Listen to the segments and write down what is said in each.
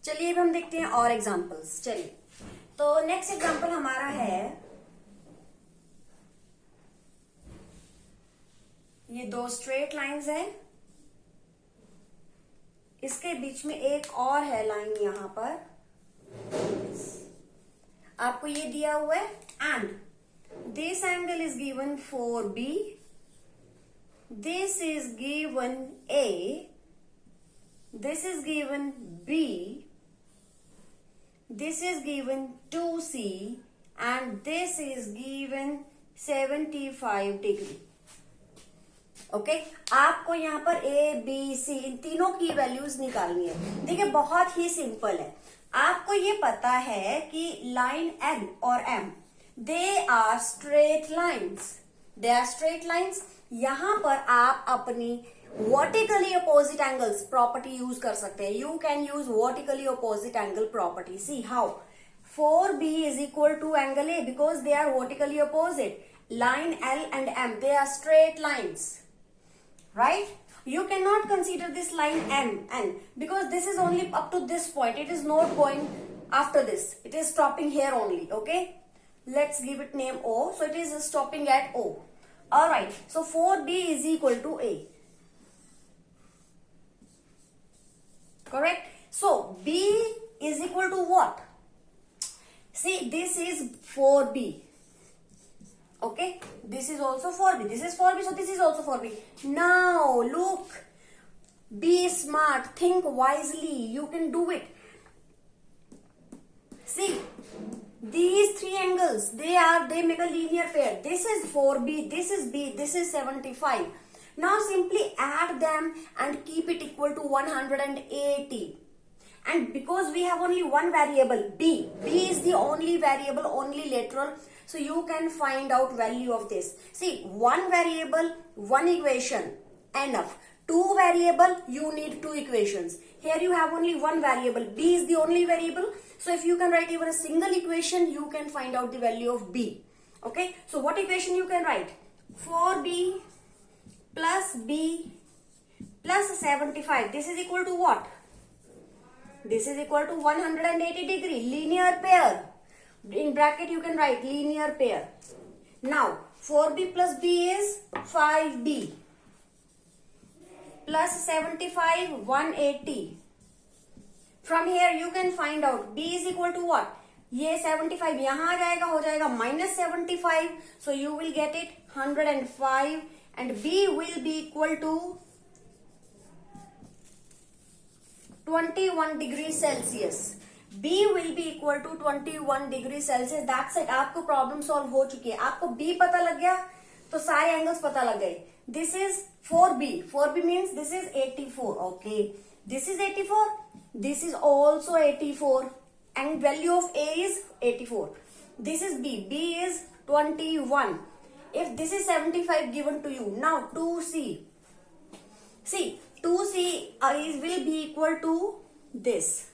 चलिए अब हम देखते हैं और एग्जांपल्स। चलिए तो नेक्स्ट एग्जांपल हमारा है, ये दो स्ट्रेट लाइंस हैं, इसके बीच में एक और है लाइन यहां पर, आपको ये दिया हुआ है and this angle is given 4B, this is given A, this is given B, this is given 2C and this is given 75 degree. Okay आपको यहाँ पर ए बी सी इन तीनों की वैल्यूज निकालनी है। देखिए बहुत ही सिंपल है, आपको ये पता है कि लाइन एन और M they are straight lines, they are straight lines. यहां पर आप अपनी vertically opposite angles property use कर सकते हैं। You can use vertically opposite angle property. See how, 4B is equal to angle A because they are vertically opposite. Line L and M, they are straight lines, right? You cannot consider this line N because this is only up to this point. It is not going after this. It is stopping here only. Okay, let's give it name O. So it is stopping at O. All right. So 4B is equal to A. Correct. So B is equal to what? See, this is 4B. Okay, this is also 4B, this is 4B, so this is also 4B. Now look, be smart, think wisely, you can do it. See, these three angles, they make a linear pair. This is 4B, this is B, this is 75. Now simply add them and keep it equal to 180. And because we have only one variable B is the only variable, only lateral, so you can find out value of this. See, one variable, one equation, enough. Two variable, you need two equations. Here you have only one variable, B is the only variable, so if you can write even a single equation, you can find out the value of B. Okay, so what equation you can write? 4B plus B plus 75, this is equal to what? This is equal to 180 degree, linear pair. In bracket you can write linear pair. Now 4B plus B is 5B plus 75 180. From here you can find out B is equal to what? ये 75 यहाँ आ जाएगा, हो जाएगा minus 75, so you will get it 105 and B will be equal to 21 degree Celsius. B will be equal to 21 degree Celsius. That's it. आपको problem solve हो चुकी है। आपको B पता लग गया तो सारे एंगल्स पता लग गए। This is 4B. 4B means this is 84. Okay. This is 84. This is also 84. And value of A is 84. This is B. B is 21. If this is 75 given to you, now 2C. See, 2C will be equal to this.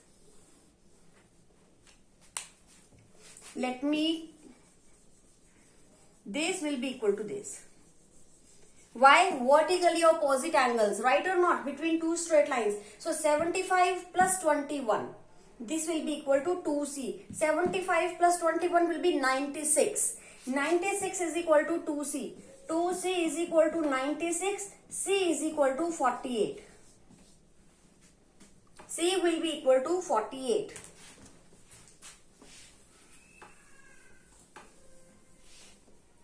This will be equal to this. Why? Vertically opposite angles, right or not, between two straight lines. So 75 plus 21. This will be equal to 2C. 75 plus 21 will be 96. 96 is equal to 2C. 2C is equal to 96. C is equal to 48. C will be equal to 48.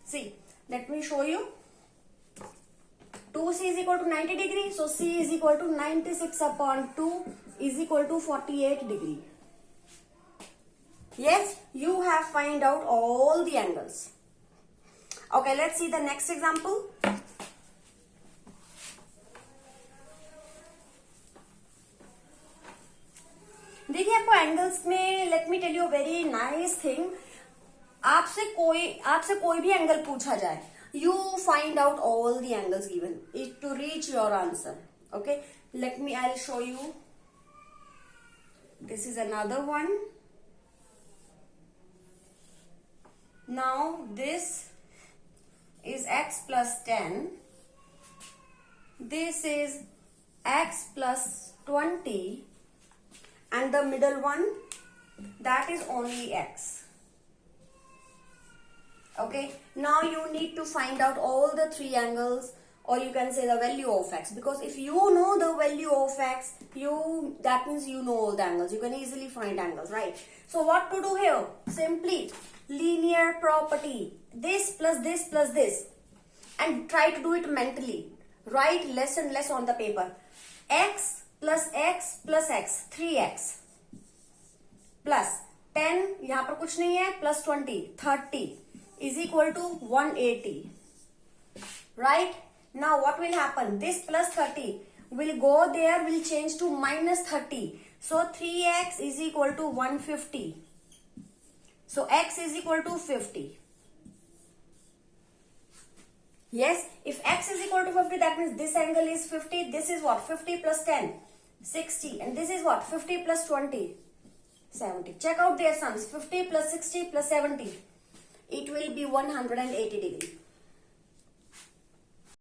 See, let me show you. 2C is equal to 90 degree. So C is equal to 96 upon 2 is equal to 48 degree. Yes, you have find out all the angles. Okay, let's see the next example. देखिए आपको angles में let me tell you very nice thing, आपसे कोई भी angle पूछा जाए, you find out all the angles given to reach your answer. Okay, I'll show you. This is another one. Now this is x plus 10. This is x plus 20. And and the middle one, that is only x. Okay, now you need to find out all the three angles, or you can say the value of x, because if you know the value of x, that means you know all the angles. You can easily find angles, right? So what to do here? Simply linear property, this plus this plus this, and try to do it mentally. Write less and less on the paper. X plus x plus x, 3x plus 10, यहाँ पर कुछ नहीं है, plus 20, 30 is equal to 180. Right? Now what will happen? This plus 30 will go there, will change to minus 30. So 3x is equal to 150. So x is equal to 50. Yes, if x is equal to 50, that means this angle is 50. This is what? 50 plus 10, 60. And this is what? 50 plus 20, 70. Check out their sums. 50 plus 60 plus 70. It will be 180 degree.